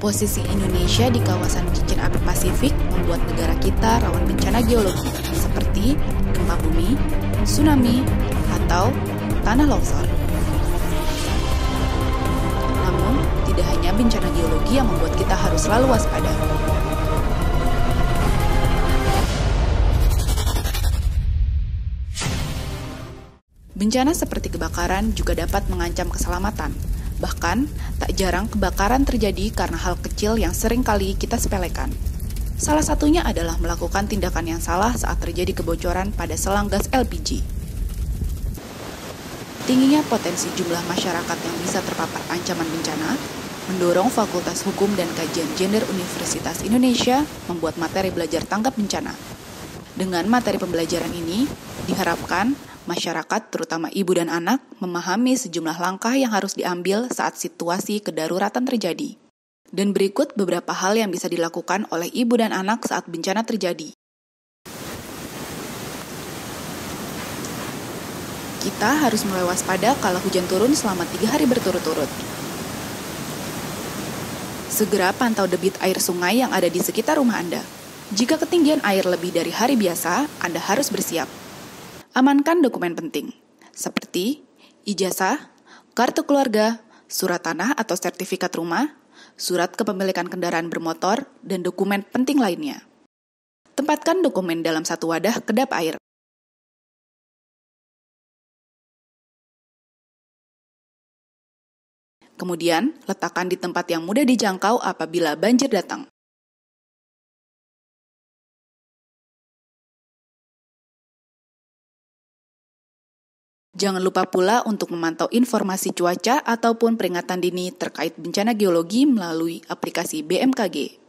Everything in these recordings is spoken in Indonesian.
Posisi Indonesia di kawasan cincin api Pasifik membuat negara kita rawan bencana geologi seperti gempa bumi, tsunami, atau tanah longsor. Namun, tidak hanya bencana geologi yang membuat kita harus selalu waspada. Bencana seperti kebakaran juga dapat mengancam keselamatan. Bahkan, tak jarang kebakaran terjadi karena hal kecil yang sering kali kita sepelekan. Salah satunya adalah melakukan tindakan yang salah saat terjadi kebocoran pada selang gas LPG. Tingginya potensi jumlah masyarakat yang bisa terpapar ancaman bencana mendorong Fakultas Hukum dan Kajian Gender Universitas Indonesia membuat materi belajar tanggap bencana. Dengan materi pembelajaran ini, diharapkan masyarakat, terutama ibu dan anak, memahami sejumlah langkah yang harus diambil saat situasi kedaruratan terjadi. Dan berikut beberapa hal yang bisa dilakukan oleh ibu dan anak saat bencana terjadi. Kita harus mulai waspada kalau hujan turun selama 3 hari berturut-turut. Segera pantau debit air sungai yang ada di sekitar rumah Anda. Jika ketinggian air lebih dari hari biasa, Anda harus bersiap. Amankan dokumen penting, seperti ijazah, kartu keluarga, surat tanah atau sertifikat rumah, surat kepemilikan kendaraan bermotor, dan dokumen penting lainnya. Tempatkan dokumen dalam satu wadah kedap air. Kemudian, letakkan di tempat yang mudah dijangkau apabila banjir datang. Jangan lupa pula untuk memantau informasi cuaca ataupun peringatan dini terkait bencana geologi melalui aplikasi BMKG.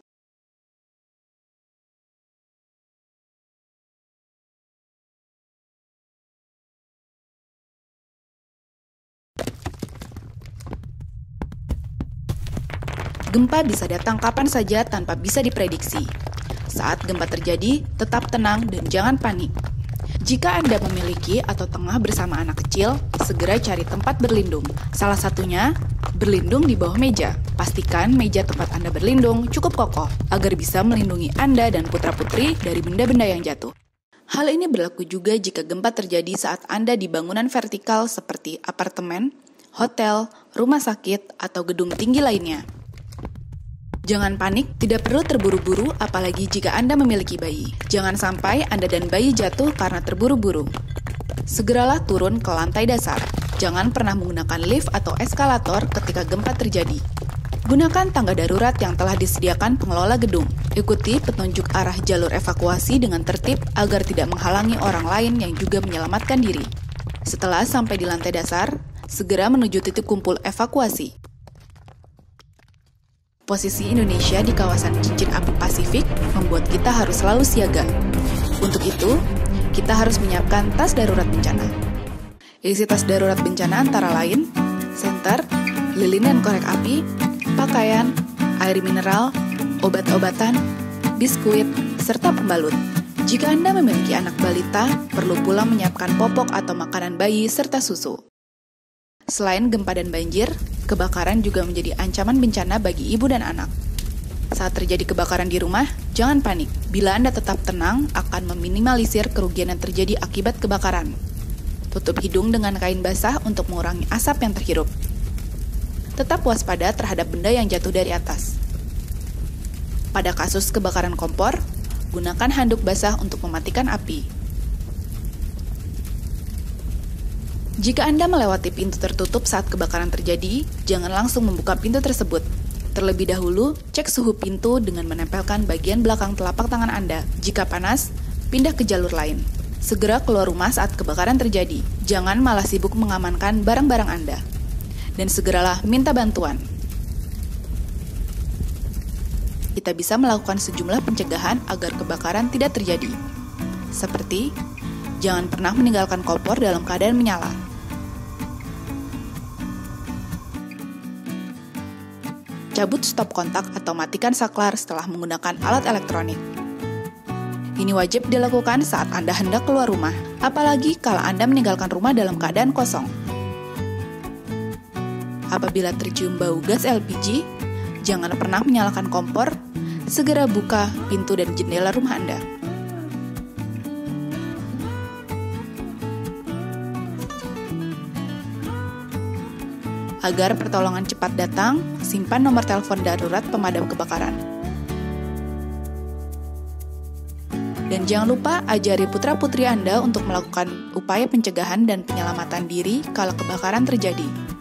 Gempa bisa datang kapan saja tanpa bisa diprediksi. Saat gempa terjadi, tetap tenang dan jangan panik. Jika Anda memiliki atau tengah bersama anak kecil, segera cari tempat berlindung. Salah satunya, berlindung di bawah meja. Pastikan meja tempat Anda berlindung cukup kokoh, agar bisa melindungi Anda dan putra-putri dari benda-benda yang jatuh. Hal ini berlaku juga jika gempa terjadi saat Anda di bangunan vertikal seperti apartemen, hotel, rumah sakit, atau gedung tinggi lainnya. Jangan panik, tidak perlu terburu-buru apalagi jika Anda memiliki bayi. Jangan sampai Anda dan bayi jatuh karena terburu-buru. Segeralah turun ke lantai dasar. Jangan pernah menggunakan lift atau eskalator ketika gempa terjadi. Gunakan tangga darurat yang telah disediakan pengelola gedung. Ikuti petunjuk arah jalur evakuasi dengan tertib agar tidak menghalangi orang lain yang juga menyelamatkan diri. Setelah sampai di lantai dasar, segera menuju titik kumpul evakuasi. Posisi Indonesia di kawasan cincin api Pasifik membuat kita harus selalu siaga. Untuk itu, kita harus menyiapkan tas darurat bencana. Isi tas darurat bencana antara lain, senter, lilin dan korek api, pakaian, air mineral, obat-obatan, biskuit, serta pembalut. Jika Anda memiliki anak balita, perlu pula menyiapkan popok atau makanan bayi serta susu. Selain gempa dan banjir, kebakaran juga menjadi ancaman bencana bagi ibu dan anak. Saat terjadi kebakaran di rumah, jangan panik. Bila Anda tetap tenang, akan meminimalisir kerugian yang terjadi akibat kebakaran. Tutup hidung dengan kain basah untuk mengurangi asap yang terhirup. Tetap waspada terhadap benda yang jatuh dari atas. Pada kasus kebakaran kompor, gunakan handuk basah untuk mematikan api. Jika Anda melewati pintu tertutup saat kebakaran terjadi, jangan langsung membuka pintu tersebut. Terlebih dahulu, cek suhu pintu dengan menempelkan bagian belakang telapak tangan Anda. Jika panas, pindah ke jalur lain. Segera keluar rumah saat kebakaran terjadi. Jangan malah sibuk mengamankan barang-barang Anda. Dan segeralah minta bantuan. Kita bisa melakukan sejumlah pencegahan agar kebakaran tidak terjadi. Seperti, jangan pernah meninggalkan kompor dalam keadaan menyala. Cabut stop kontak atau matikan saklar setelah menggunakan alat elektronik. Ini wajib dilakukan saat Anda hendak keluar rumah, apalagi kalau Anda meninggalkan rumah dalam keadaan kosong. Apabila tercium bau gas LPG, Jangan pernah menyalakan kompor, segera buka pintu dan jendela rumah Anda. Agar pertolongan cepat datang, simpan nomor telepon darurat pemadam kebakaran. Dan jangan lupa ajari putra-putri Anda untuk melakukan upaya pencegahan dan penyelamatan diri kalau kebakaran terjadi.